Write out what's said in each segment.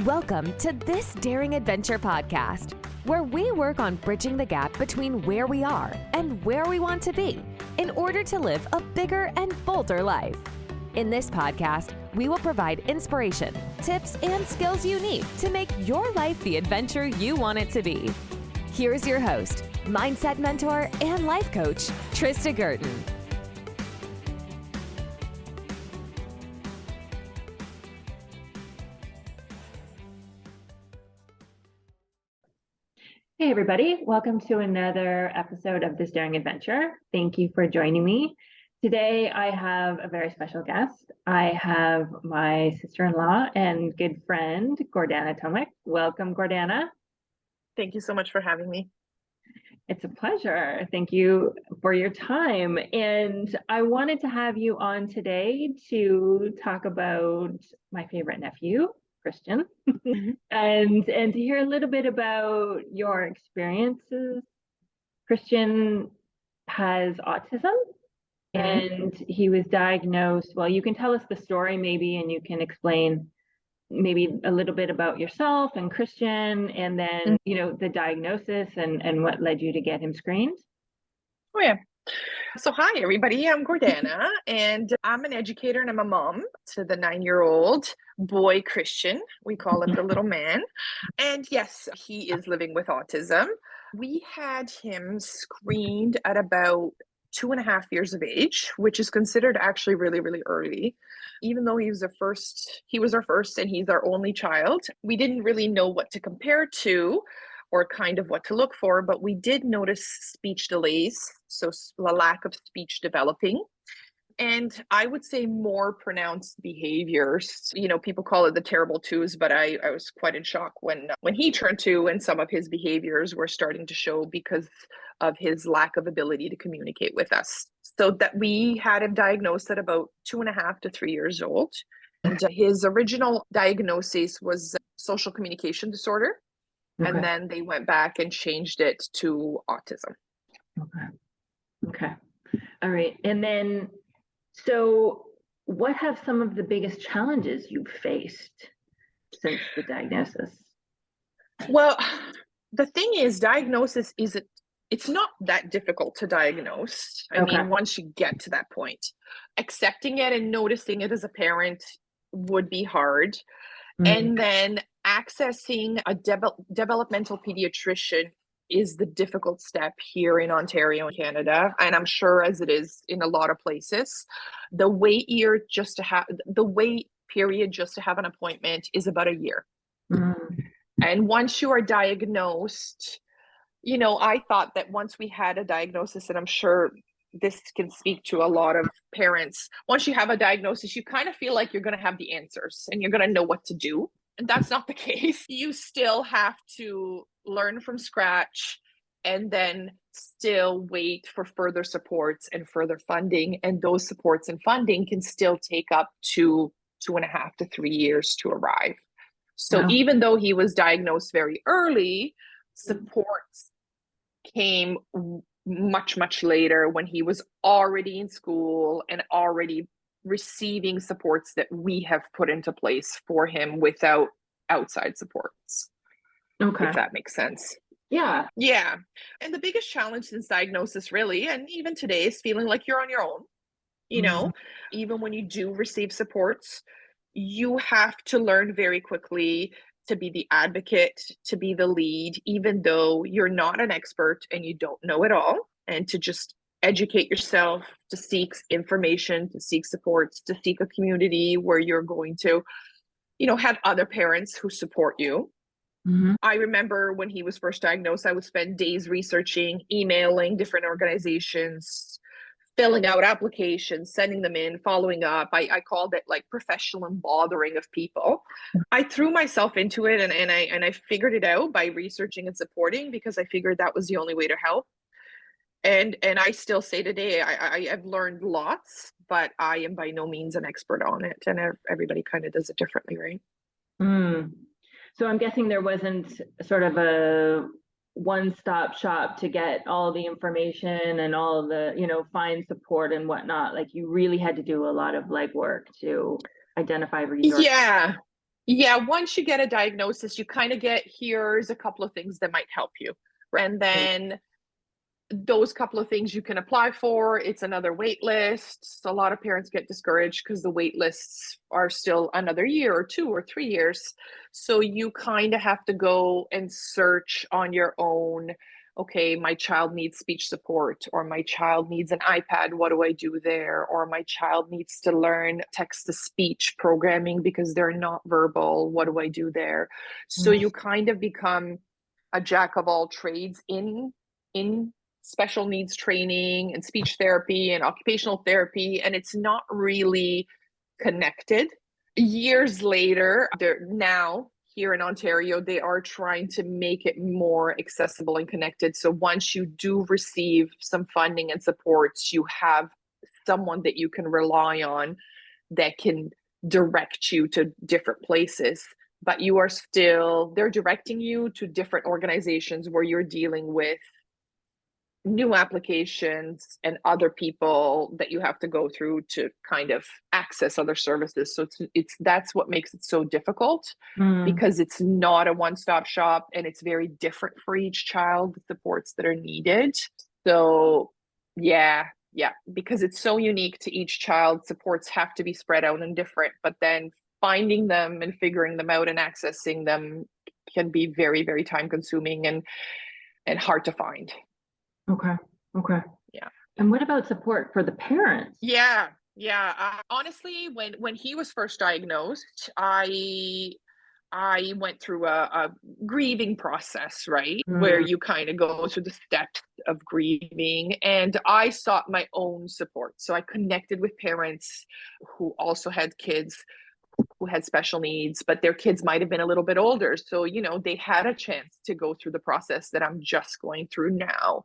Welcome to This Daring Adventure podcast, where we work on bridging the gap between where we are and where we want to be in order to live a bigger and bolder life. In this podcast, we will provide inspiration, tips, and skills you need to make your life the adventure you want it to be. Here's your host, mindset mentor, and life coach, Trista Guertin. Hey everybody, welcome to another episode of This Daring Adventure. Thank you for joining me. Today I have a very special guest. I have my sister-in-law and good friend, Gordana Tomic. Welcome, Gordana. Thank you so much for having me. It's a pleasure. Thank you for your time. And I wanted to have you on today to talk about my favorite nephew, Cristian, and to hear a little bit about your experiences. Cristian has autism and he was diagnosed. Well, you can tell us the story maybe, and you can explain maybe a little bit about yourself and Cristian, and then, the diagnosis and what led you to get him screened. Oh, yeah. So hi, everybody. I'm Gordana, and I'm an educator, and I'm a mom to the 9-year-old boy, Cristian. We call him the little man. And yes, he is living with autism. We had him screened at about 2.5 years of age, which is considered actually really, really early. Even though he was our first and he's our only child, we didn't really know what to compare to or kind of what to look for, but we did notice speech delays, so the lack of speech developing. And I would say more pronounced behaviors. People call it the terrible twos, but I was quite in shock when he turned 2 and some of his behaviors were starting to show because of his lack of ability to communicate with us. So that we had him diagnosed at about 2.5 to 3 years old. And his original diagnosis was social communication disorder. Okay. And then they went back and changed it to autism. Okay. All right. And then, so what have some of the biggest challenges you've faced since the diagnosis? Well, the thing is, diagnosis it's not that difficult to diagnose. I mean, once you get to that point, accepting it and noticing it as a parent would be hard. And then accessing a developmental pediatrician is the difficult step here in Ontario and Canada, and I'm sure as it is in a lot of places. The wait period just to have an appointment is about a year. And once you are diagnosed, I thought that once we had a diagnosis, and I'm sure this can speak to a lot of parents, once you have a diagnosis, you kind of feel like you're going to have the answers and you're going to know what to do. And that's not the case. You still have to learn from scratch and then still wait for further supports and further funding. And those supports and funding can still take up to 2.5 to 3 years to arrive. So even though he was diagnosed very early, supports came much, much later when he was already in school and already receiving supports that we have put into place for him without outside supports. Okay. If that makes sense. Yeah. Yeah. And the biggest challenge since diagnosis really, and even today, is feeling like you're on your own. Even when you do receive supports, you have to learn very quickly to be the advocate, to be the lead, even though you're not an expert and you don't know it all, and to just educate yourself, to seek information, to seek supports, to seek a community where you're going to, have other parents who support you. I remember when he was first diagnosed, I would spend days researching, emailing different organizations, filling out applications, sending them in, following up. I called it like professional and bothering of people. I threw myself into it and I figured it out by researching and supporting, because I figured that was the only way to help. And I still say today, I've learned lots, but I am by no means an expert on it. And everybody kind of does it differently, right? So I'm guessing there wasn't sort of a one-stop shop to get all the information and all the, find support and whatnot. Like, you really had to do a lot of legwork to identify resources. Yeah, once you get a diagnosis, you kind of get, here's a couple of things that might help you. And then those couple of things you can apply for. It's another wait list. So a lot of parents get discouraged because the wait lists are still another year or 2 or 3 years. So you kind of have to go and search on your own. Okay, my child needs speech support, or my child needs an iPad. What do I do there? Or my child needs to learn text to speech programming because they're not verbal. What do I do there? So you kind of become a jack of all trades in special needs training and speech therapy and occupational therapy, and it's not really connected. Years later, they're now here in Ontario, they are trying to make it more accessible and connected. So once you do receive some funding and supports, you have someone that you can rely on that can direct you to different places. But you are still, they're directing you to different organizations where you're dealing with new applications and other people that you have to go through to kind of access other services. So it's that's what makes it so difficult, because it's not a one-stop shop, and it's very different for each child, the supports that are needed. So yeah, because it's so unique to each child, supports have to be spread out and different, but then finding them and figuring them out and accessing them can be very, very time consuming and hard to find. Okay. Yeah. And what about support for the parents? Yeah. Honestly, when he was first diagnosed, I went through a grieving process, right? Where you kind of go through the steps of grieving, and I sought my own support. So I connected with parents who also had kids who had special needs, but their kids might have been a little bit older. So, they had a chance to go through the process that I'm just going through now.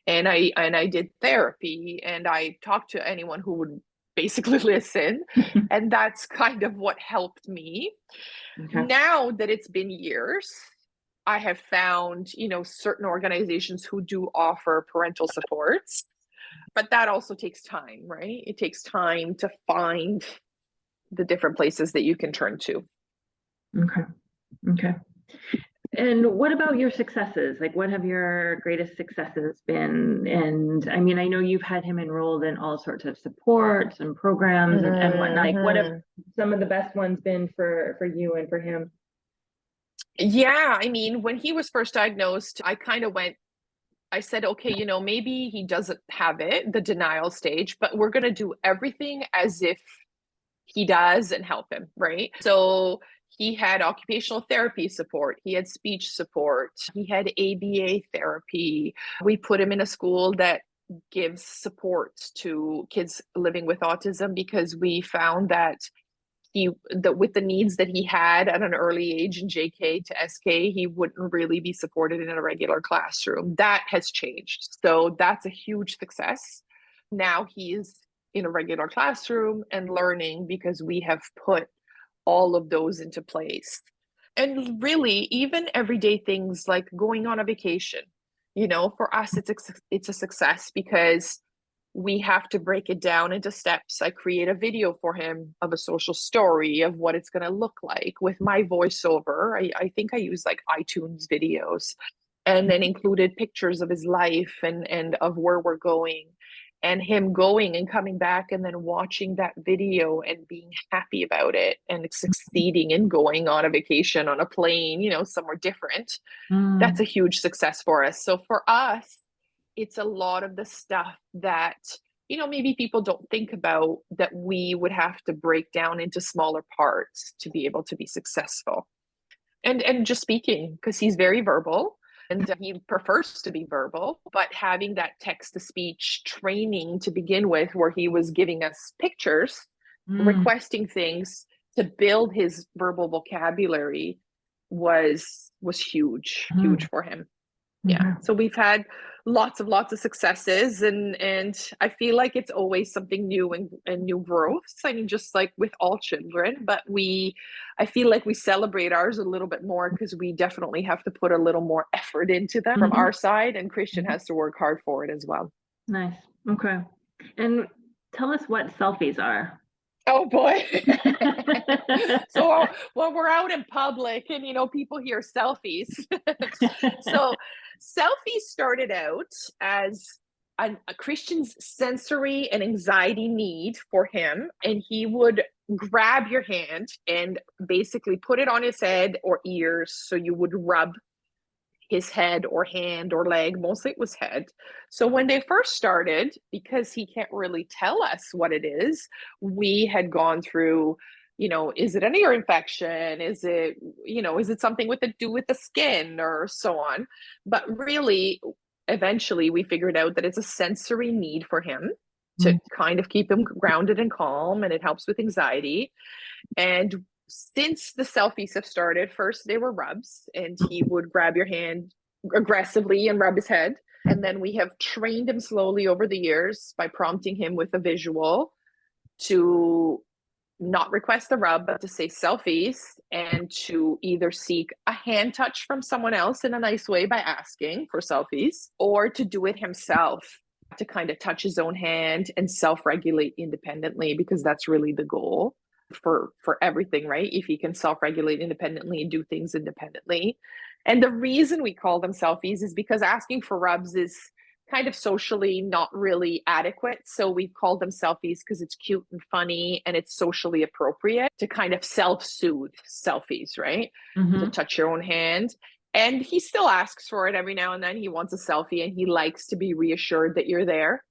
And I did therapy, and I talked to anyone who would basically listen. And that's kind of what helped me. Okay. Now that it's been years, I have found, certain organizations who do offer parental supports, but that also takes time, right? It takes time to find the different places that you can turn to. Okay. And what about your successes? Like, what have your greatest successes been? And I mean, I know you've had him enrolled in all sorts of supports and programs and whatnot. Like, what have some of the best ones been for you and for him? Yeah, I mean, when he was first diagnosed, I said, okay, maybe he doesn't have it, the denial stage, but we're going to do everything as if he does and help him, right? So he had occupational therapy support, he had speech support, he had ABA therapy. We put him in a school that gives support to kids living with autism, because we found that with the needs that he had at an early age in JK to SK, he wouldn't really be supported in a regular classroom. That has changed. So that's a huge success. Now he's in a regular classroom and learning, because we have put all of those into place. And really, even everyday things like going on a vacation, for us, it's a success, because we have to break it down into steps. I create a video for him of a social story of what it's going to look like with my voiceover. I think I use like iTunes videos, and then included pictures of his life and of where we're going, and him going and coming back and then watching that video and being happy about it and succeeding in going on a vacation on a plane, somewhere different. That's a huge success for us. So for us, it's a lot of the stuff that, maybe people don't think about, that we would have to break down into smaller parts to be able to be successful. And just speaking, because he's very verbal and he prefers to be verbal, but having that text to speech training to begin with, where he was giving us pictures, requesting things to build his verbal vocabulary was huge for him. Yeah. So we've had lots of successes, and I feel like it's always something new and new growths. I mean, just like with all children, but I feel like we celebrate ours a little bit more, because we definitely have to put a little more effort into them from our side, and Cristian has to work hard for it as well. Nice. Okay. And tell us what selfies are. Oh boy. So when we're out in public and, people hear selfies. So selfies started out as a Christian's sensory and anxiety need for him. And he would grab your hand and basically put it on his head or ears. So you would rub his head or hand or leg. Mostly it was head. So when they first started, because he can't really tell us what it is, we had gone through, is it an ear infection? Is it something to do with the skin or so on? But really, eventually we figured out that it's a sensory need for him to kind of keep him grounded and calm, and it helps with anxiety. And since the selfies have started, first they were rubs, and he would grab your hand aggressively and rub his head. And then we have trained him slowly over the years by prompting him with a visual to not request the rub, but to say selfies, and to either seek a hand touch from someone else in a nice way by asking for selfies, or to do it himself, to kind of touch his own hand and self-regulate independently, because that's really the goal for everything, right? If he can self-regulate independently and do things independently. And the reason we call them selfies is because asking for rubs is kind of socially not really adequate. So we call them selfies because it's cute and funny, and it's socially appropriate to kind of self-soothe selfies, right? To touch your own hand. And he still asks for it every now and then. He wants a selfie, and he likes to be reassured that you're there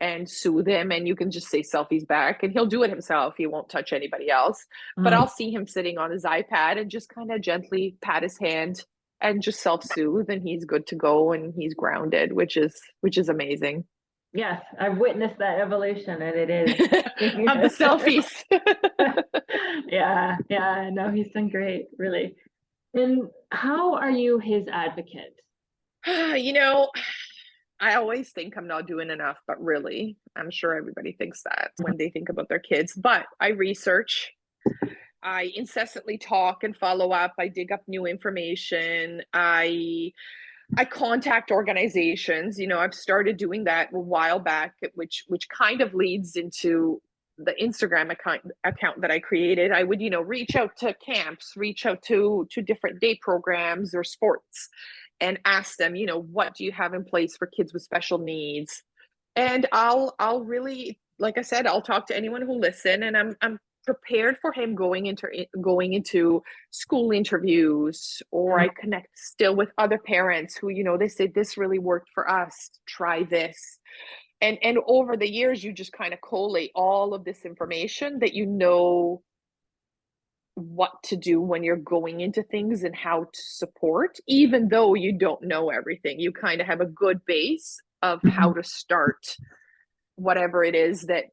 and soothe him, and you can just say selfies back, and he'll do it himself. He won't touch anybody else. But I'll see him sitting on his iPad and just kind of gently pat his hand and just self-soothe, and he's good to go, and he's grounded, which is amazing. Yes, I've witnessed that evolution, and it is of the selfies. Yeah, no, he's done great, really. And how are you his advocate? I always think I'm not doing enough, but really, I'm sure everybody thinks that when they think about their kids. But I research, I incessantly talk and follow up. I dig up new information. I contact organizations. I've started doing that a while back, which kind of leads into the Instagram account that I created. I would, reach out to camps, reach out to different day programs or sports, and ask them, what do you have in place for kids with special needs? And I'll really, like I said, I'll talk to anyone who listen, and I'm prepared for him going into school interviews, or I connect still with other parents who, they say, this really worked for us, try this. And over the years, you just kind of collate all of this information that what to do when you're going into things and how to support, even though you don't know everything. You kind of have a good base of how to start whatever it is that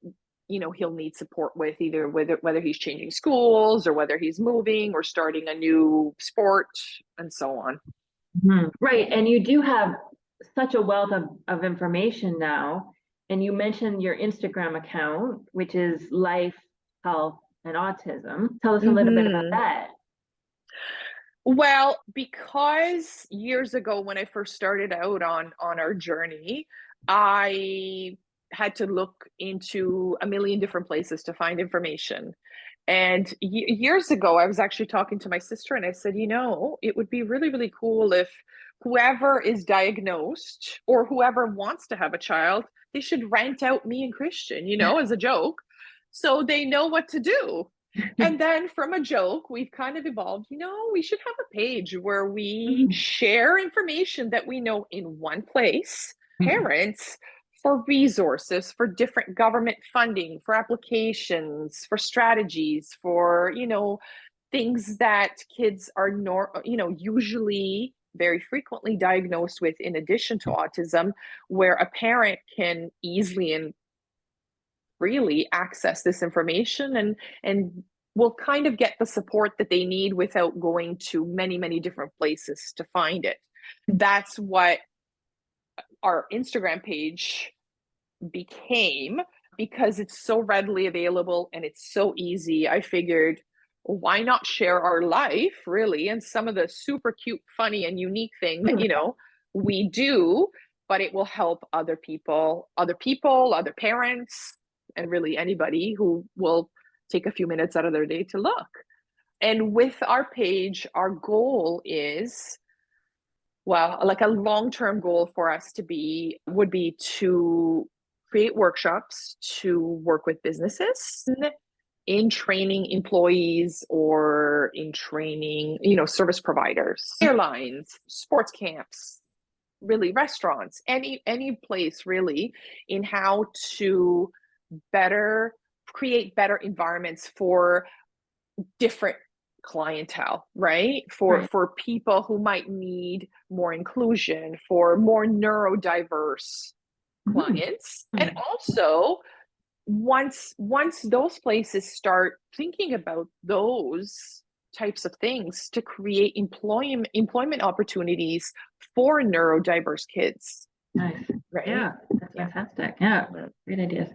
he'll need support with, either whether he's changing schools, or whether he's moving or starting a new sport, and so on. Right. And you do have such a wealth of information now. And you mentioned your Instagram account, which is Life, Health, and Autism. Tell us a little bit about that. Well, because years ago when I first started out on our journey, I had to look into a million different places to find information. And years ago, I was actually talking to my sister, and I said, it would be really, really cool if whoever is diagnosed or whoever wants to have a child, they should rent out me and Cristian, as a joke, so they know what to do. And then from a joke, we've kind of evolved, we should have a page where we share information that we know in one place, parents, for resources, for different government funding, for applications, for strategies, for, things that kids are usually very frequently diagnosed with, in addition to autism, where a parent can easily and freely access this information and will kind of get the support that they need without going to many, many different places to find it. That's what our Instagram page became, because it's so readily available and it's so easy. I figured, why not share our life, really, and some of the super cute, funny, and unique things that, we do, but it will help other people, other parents, and really anybody who will take a few minutes out of their day to look. And with our page, our goal is, well, like a long-term goal for us would be to create workshops to work with businesses in training employees or in training, service providers, airlines, sports camps, really restaurants, any place really, in how to create better environments for different clientele, right? For people who might need more inclusion, for more neurodiverse clients. And also, once those places start thinking about those types of things, to create employment opportunities for neurodiverse kids. Nice. Right? Yeah, that's fantastic. Yeah, great ideas.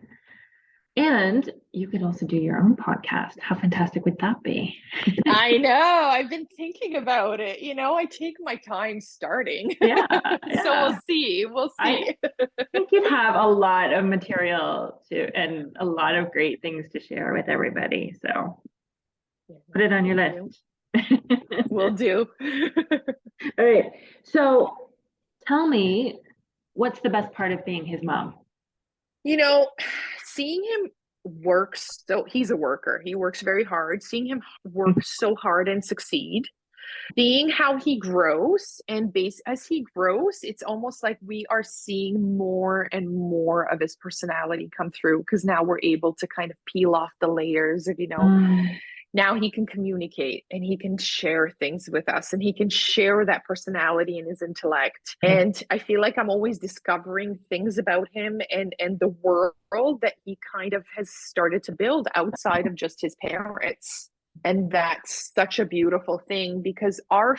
And you could also do your own podcast. How fantastic would that be? I know. I've been thinking about it. I take my time starting. Yeah. So we'll see. I think you'd have a lot of material and a lot of great things to share with everybody. So put it on your list. Will do. All right. So tell me, what's the best part of being his mom? Seeing him work, so he's a worker. He works very hard. Seeing him work so hard and succeed, seeing how he grows, and as he grows, it's almost like we are seeing more and more of his personality come through, because now we're able to kind of peel off the layers of, now he can communicate and he can share things with us, and he can share that personality and his intellect. And I feel like I'm always discovering things about him and the world that he kind of has started to build outside of just his parents. And that's such a beautiful thing, because my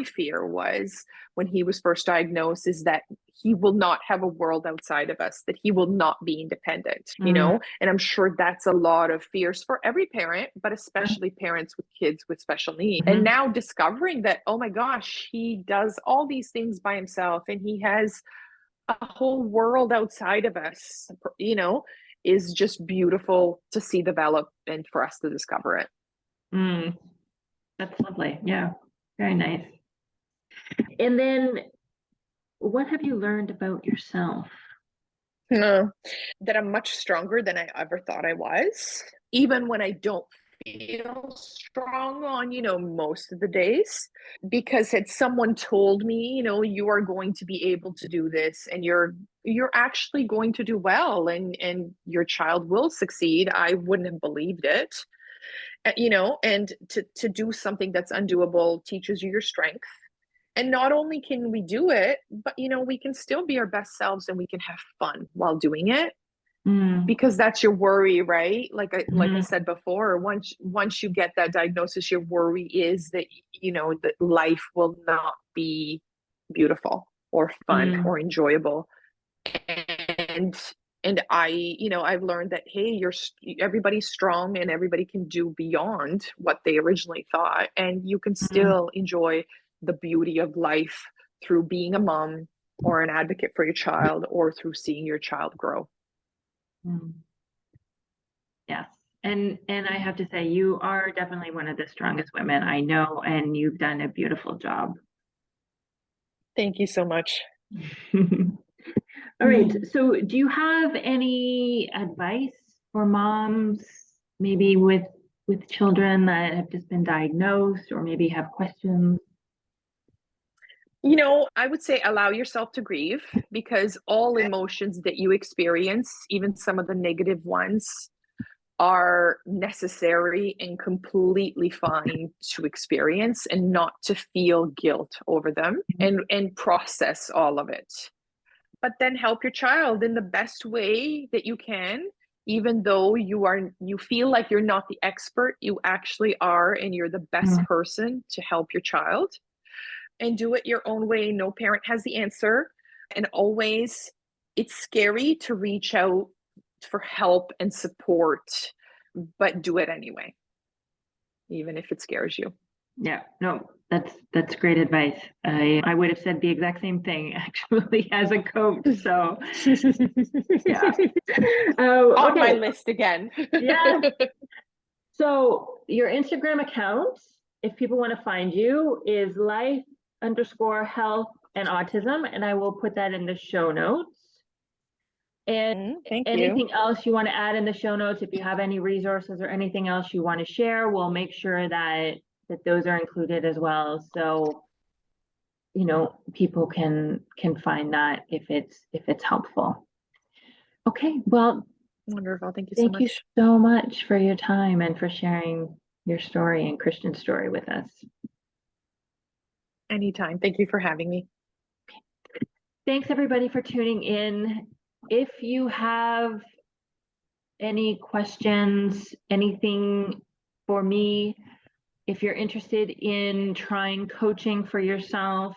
fear was, when he was first diagnosed, is that he will not have a world outside of us, that he will not be independent, and I'm sure that's a lot of fears for every parent, but especially parents with kids with special needs. And now discovering that, oh my gosh, he does all these things by himself, and he has a whole world outside of us, is just beautiful to see develop and for us to discover it. That's lovely. Yeah, very nice. And then what have you learned about yourself? That I'm much stronger than I ever thought I was, even when I don't feel strong on, most of the days. Because had someone told me, you are going to be able to do this, and you're actually going to do well, and your child will succeed, I wouldn't have believed it. And to do something that's undoable teaches you your strength. And not only can we do it, but, we can still be our best selves, and we can have fun while doing it. Because that's your worry, right? Like I said before, once you get that diagnosis, your worry is that, that life will not be beautiful or fun or enjoyable. And I've learned that, hey, everybody's strong, and everybody can do beyond what they originally thought, and you can still enjoy the beauty of life through being a mom or an advocate for your child, or through seeing your child grow. Yes. And I have to say, you are definitely one of the strongest women I know, and you've done a beautiful job. Thank you so much. All right. So do you have any advice for moms, maybe with children that have just been diagnosed, or maybe have questions? I would say allow yourself to grieve, because all emotions that you experience, even some of the negative ones, are necessary and completely fine to experience, and not to feel guilt over them, and process all of it. But then help your child in the best way that you can, even though you feel like you're not the expert, you actually are, and you're the best person to help your child. And do it your own way. No parent has the answer. And always, it's scary to reach out for help and support, but do it anyway, even if it scares you. Yeah, no, that's great advice. I would have said the exact same thing, actually, as a coach. So yeah. On my list again. Yeah. So your Instagram account, if people want to find you, is life_health and autism, and I will put that in the show notes. And Thank you. anything else you want to add in the show notes, if you have any resources or anything else you want to share, we'll make sure that those are included as well. So, you know, people can find that if it's helpful. Okay, well, Wonderful. Thank you so much. thank you so much for your time and for sharing your story and Cristian's story with us. Anytime. Thank you for having me. Thanks everybody for tuning in. If you have any questions, anything for me, if you're interested in trying coaching for yourself,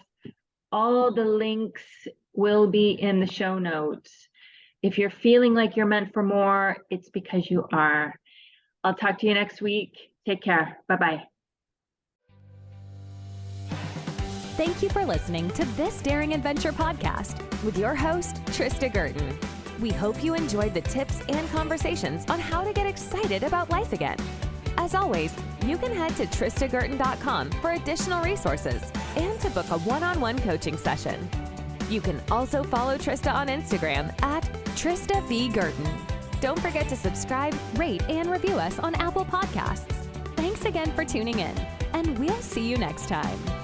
all the links will be in the show notes. If you're feeling like you're meant for more, it's because you are. I'll talk to you next week. Take care. Bye-bye. Thank you for listening to This Daring Adventure podcast with your host, Trista Guertin. We hope you enjoyed the tips and conversations on how to get excited about life again. As always, you can head to tristaguertin.com for additional resources and to book a one-on-one coaching session. You can also follow Trista on Instagram at Trista V. Guertin. Don't forget to subscribe, rate, and review us on Apple Podcasts. Thanks again for tuning in, and we'll see you next time.